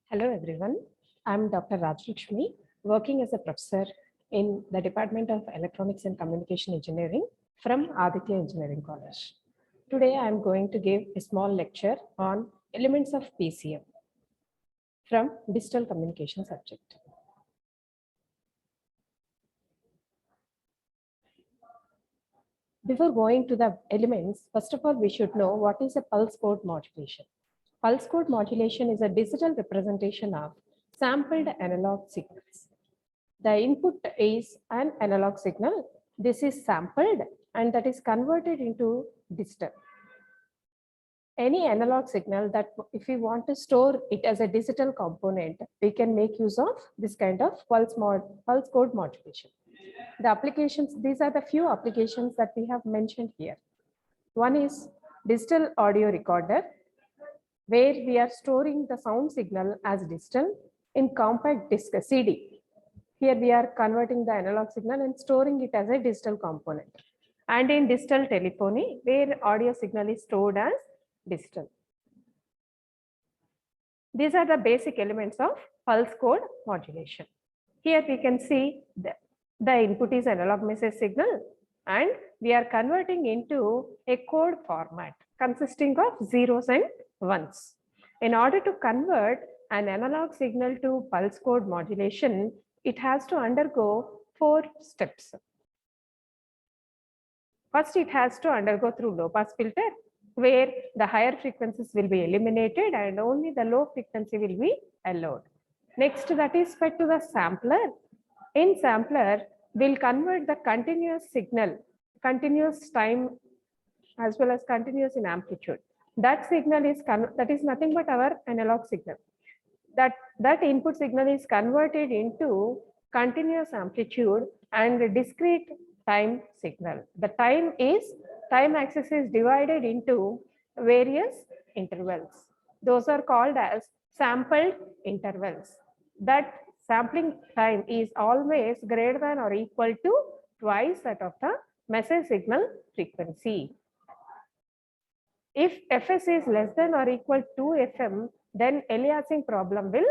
Hello everyone, I'm Dr. Rajlakshmi, working as a professor in the Department of Electronics and Communication Engineering from Aditya Engineering College. Today I'm going to give a small lecture on elements of PCM from digital communication subject. Before going to the elements, first of all, we should know what is a pulse code modulation. Pulse code modulation is a digital representation of sampled analog signals. The input is an analog signal. This is sampled and that is converted into digital. Any analog signal that if we want to store it as a digital component, we can make use of this kind of pulse code modulation. The applications, these are the few applications that we have mentioned here. One is digital audio recorder, where we are storing the sound signal as digital in compact disc CD. Here we are converting the analog signal and storing it as a digital component. And in digital telephony, where audio signal is stored as digital. These are the basic elements of pulse code modulation. Here we can see the input is analog message signal and we are converting into a code format consisting of zeros and ones. In order to convert an analog signal to pulse code modulation, it has to undergo 4 steps. First, it has to undergo through low pass filter, where the higher frequencies will be eliminated and only the low frequency will be allowed. Next, that is fed to the sampler. In sampler, we'll convert the continuous signal, continuous time as well as continuous in amplitude. That signal is nothing but our analog signal. That input signal is converted into continuous amplitude and discrete time signal. The time axis is divided into various intervals. Those are called as sampled intervals. That sampling time is always greater than or equal to twice that of the message signal frequency. If Fs is less than or equal to Fm, then aliasing problem will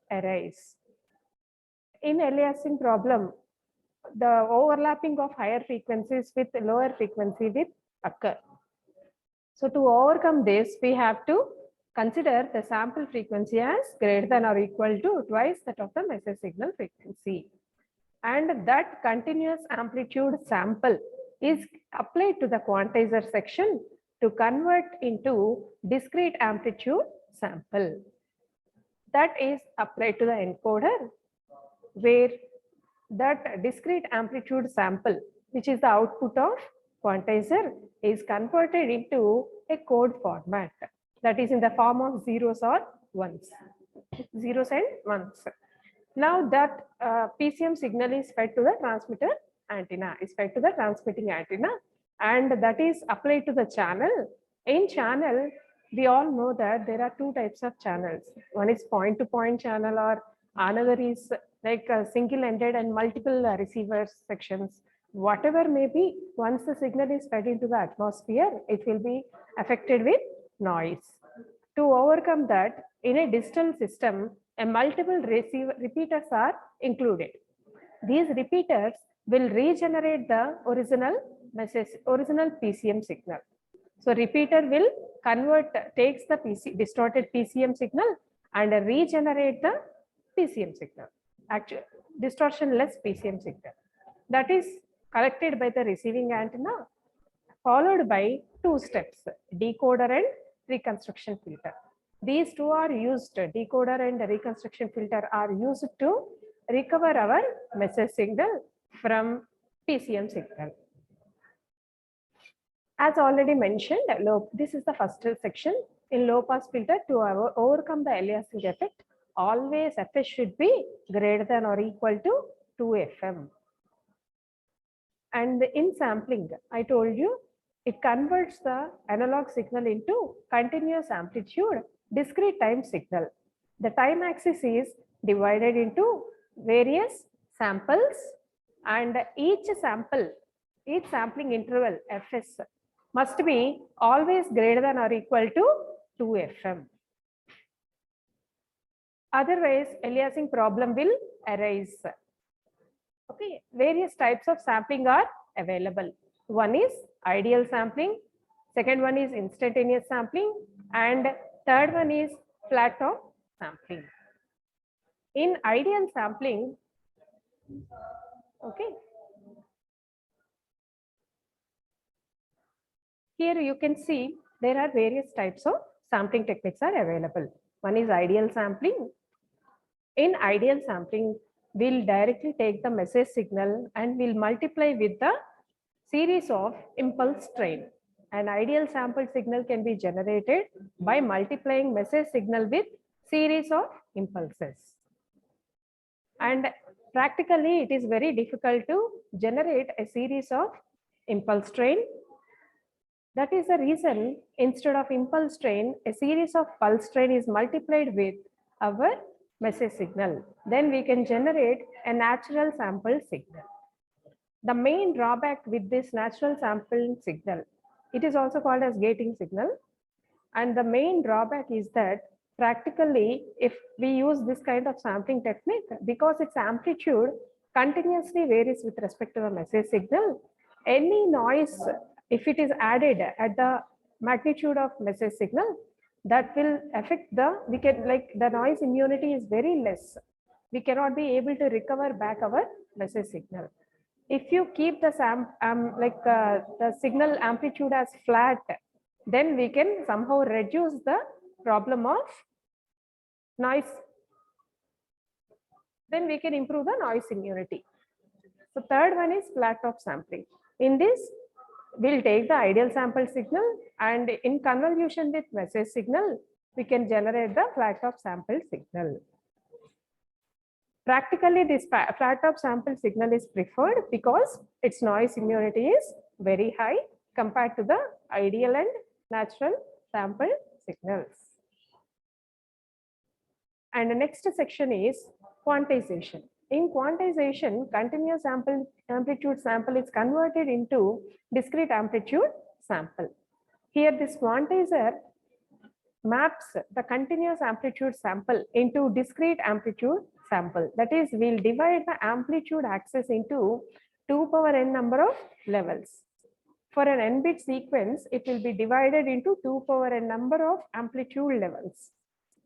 arise. In aliasing problem, the overlapping of higher frequencies with lower frequency will occur. So to overcome this, we have to consider the sample frequency as greater than or equal to twice that of the message signal frequency. And that continuous amplitude sample is applied to the quantizer section to convert into discrete amplitude sample. That is applied to the encoder, where that discrete amplitude sample, which is the output of quantizer, is converted into a code format that is in the form of zeros or ones, zeros and ones. Now that PCM signal is fed to the transmitter antenna, is fed to the transmitting antenna, and that is applied to the channel. In channel, we all know that there are 2 types of channels. One is point-to-point channel, or another is like single-ended and multiple receiver sections. Whatever may be, once the signal is fed into the atmosphere, it will be affected with noise. To overcome that, in a digital system, a multiple repeaters are included. These repeaters will regenerate the original PCM signal. So repeater will takes the distorted PCM signal and regenerate the PCM signal, actually distortion-less PCM signal. That is collected by the receiving antenna, followed by 2 steps, decoder and reconstruction filter. These 2 are used, decoder and reconstruction filter are used to recover our message signal from PCM signal. As already mentioned, this is the first section. In low pass filter, to overcome the aliasing effect, always Fs should be greater than or equal to 2 Fm. And in sampling, I told you, it converts the analog signal into continuous amplitude discrete time signal. The time axis is divided into various samples, and each sampling interval Fs must be always greater than or equal to 2 Fm. Otherwise, aliasing problem will arise. Okay, various types of sampling are available. One is ideal sampling, second one is instantaneous sampling, and third one is flat top sampling. In ideal sampling, okay, here you can see there are various types of sampling techniques are available. One is ideal sampling. In ideal sampling, we'll directly take the message signal and we'll multiply with the series of impulse train. An ideal sample signal can be generated by multiplying message signal with series of impulses. And practically, it is very difficult to generate a series of impulse train. That is the reason instead of impulse train, a series of pulse train is multiplied with our message signal. Then we can generate a natural sample signal. The main drawback with this natural sample signal, it is also called as gating signal. And the main drawback is that practically, if we use this kind of sampling technique, because its amplitude continuously varies with respect to the message signal, any noise, if it is added at the magnitude of message signal, that will affect the, we can like the noise immunity is very less. We cannot be able to recover back our message signal. If you keep the the signal amplitude as flat, then we can somehow reduce the problem of noise. Then we can improve the noise immunity. So third one is flat top sampling. In this, we'll take the ideal sample signal and in convolution with message signal, we can generate the flat top sample signal. Practically, this flat top sample signal is preferred because its noise immunity is very high compared to the ideal and natural sample signals. And the next section is quantization. In quantization, continuous amplitude sample is converted into discrete amplitude sample. Here, this quantizer maps the continuous amplitude sample into discrete amplitude sample. That is, we'll divide the amplitude axis into 2 power n number of levels. For an n-bit sequence, it will be divided into 2 power n number of amplitude levels.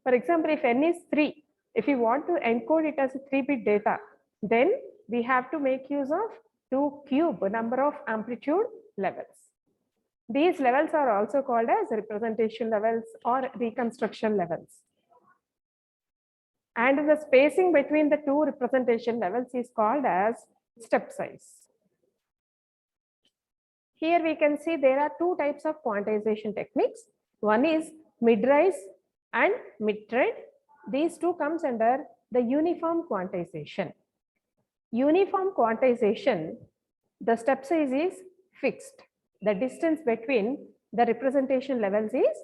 For example, if n is 3, if you want to encode it as a 3-bit data, then we have to make use of 2 cube number of amplitude levels. These levels are also called as representation levels or reconstruction levels. And the spacing between the two representation levels is called as step size. Here we can see there are two types of quantization techniques. One is mid-rise and mid-thread. These two comes under the uniform quantization. Uniform quantization, the step size is fixed. The distance between the representation levels is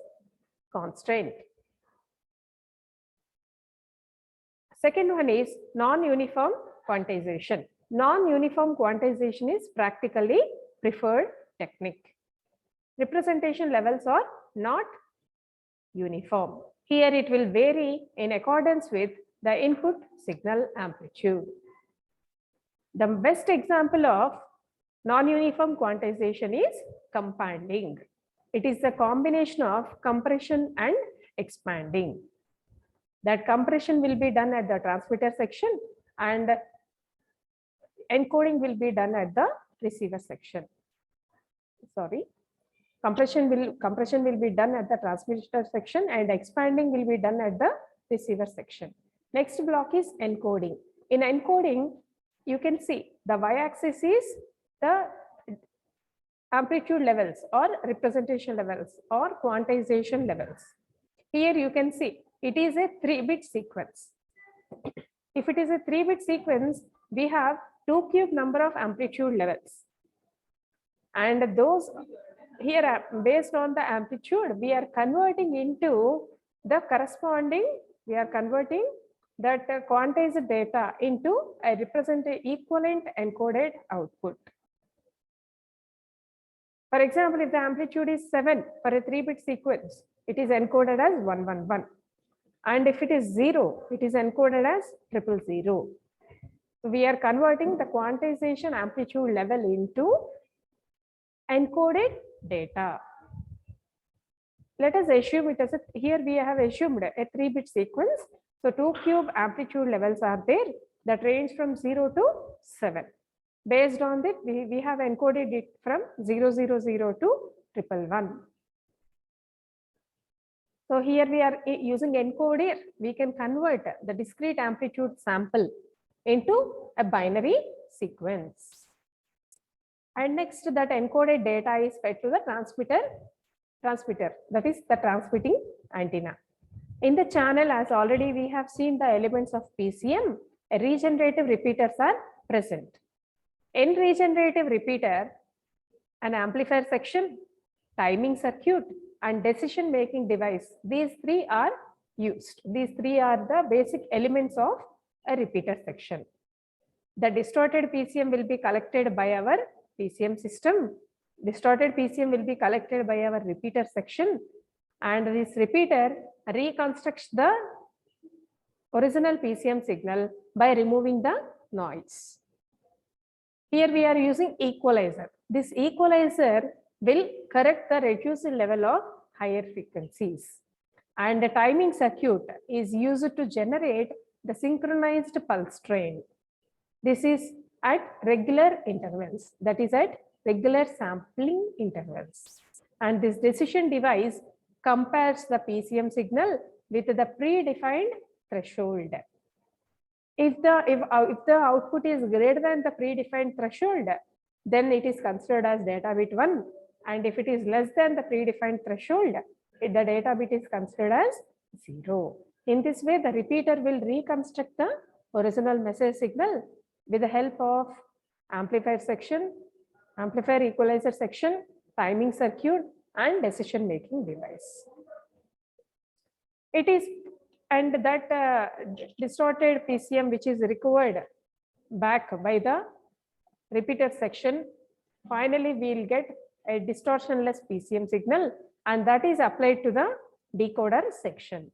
constant. Second one is non-uniform quantization. Non-uniform quantization is practically preferred technique. Representation levels are not uniform. Here it will vary in accordance with the input signal amplitude. The best example of non-uniform quantization is compounding. It is the combination of compression and expanding. That compression will be done at the transmitter section and encoding will be done at the receiver section. Sorry, compression will be done at the transmitter section and expanding will be done at the receiver section. Next block is encoding. In encoding, you can see the y-axis is the amplitude levels or representation levels or quantization levels. Here you can see it is a 3-bit sequence. If it is a 3-bit sequence, we have 2 cube number of amplitude levels. And those here based on the amplitude, we are converting into the corresponding, we are converting that quantized data into a represented equivalent encoded output. For example, if the amplitude is 7 for a 3-bit sequence, it is encoded as 111. And if it is 0, it is encoded as 000. So we are converting the quantization amplitude level into encoded data. Let us assume it as here we have assumed a 3-bit sequence. So 2 cube amplitude levels are there that range from 0 to 7. Based on that, we have encoded it from 000 to 111. So here we are using encoder. We can convert the discrete amplitude sample into a binary sequence. And next, that encoded data is fed to the transmitter, that is the transmitting antenna. In the channel, as already we have seen the elements of PCM, regenerative repeaters are present. In regenerative repeater, an amplifier section, timing circuit, and decision making device, these 3 are used. These 3 are the basic elements of a repeater section. The distorted PCM will be collected by our PCM system. Distorted PCM will be collected by our repeater section, and this repeater reconstructs the original PCM signal by removing the noise. Here we are using equalizer. This equalizer will correct the reduced level of higher frequencies. And the timing circuit is used to generate the synchronized pulse train. This is at regular intervals, that is at regular sampling intervals. And this decision device compares the PCM signal with the predefined threshold. If the output is greater than the predefined threshold, then it is considered as data bit 1. And if it is less than the predefined threshold, the data bit is considered as 0. In this way, the repeater will reconstruct the original message signal with the help of amplifier section, amplifier equalizer section, timing circuit, and decision making device. It is, and that distorted PCM which is recovered back by the repeater section, finally we will get a distortionless PCM signal, and that is applied to the decoder section.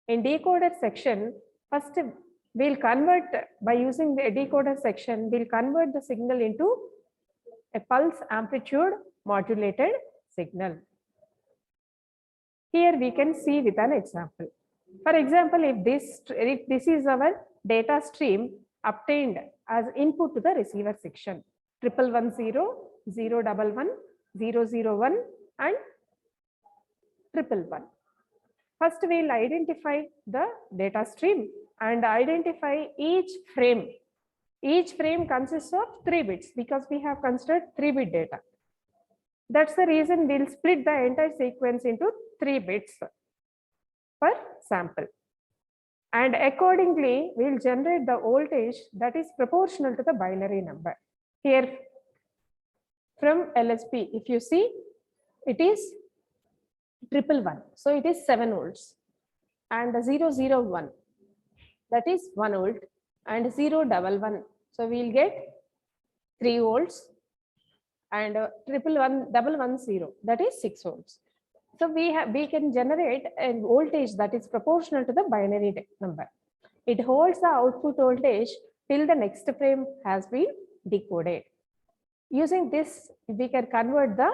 In decoder section, first we'll convert, by using the decoder section, we'll convert the signal into a pulse amplitude modulated signal. Here we can see with an example. For example, if this is our data stream obtained as input to the receiver section, 1110, 011, 001, and 111. First, we'll identify the data stream and identify each frame. Each frame consists of 3 bits because we have considered 3-bit data. That's the reason we'll split the entire sequence into 3 bits per sample. And accordingly, we'll generate the voltage that is proportional to the binary number. Here, from LSP, if you see, it is 111. So it is 7 volts. And 001, that is 1 volt. And 011, so we'll get 3 volts. And 11110, that is 6 volts. So we can generate a voltage that is proportional to the binary number. It holds the output voltage till the next frame has been decoded. Using this, we can convert the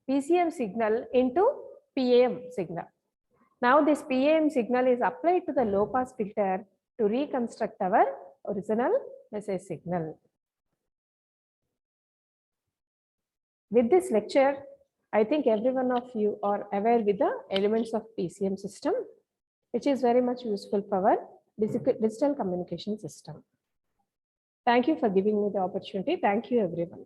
PCM signal into PAM signal. Now this PAM signal is applied to the low pass filter to reconstruct our original message signal. With this lecture, I think every one of you are aware with the elements of PCM system, which is very much useful for our digital communication system. Thank you for giving me the opportunity. Thank you, everyone.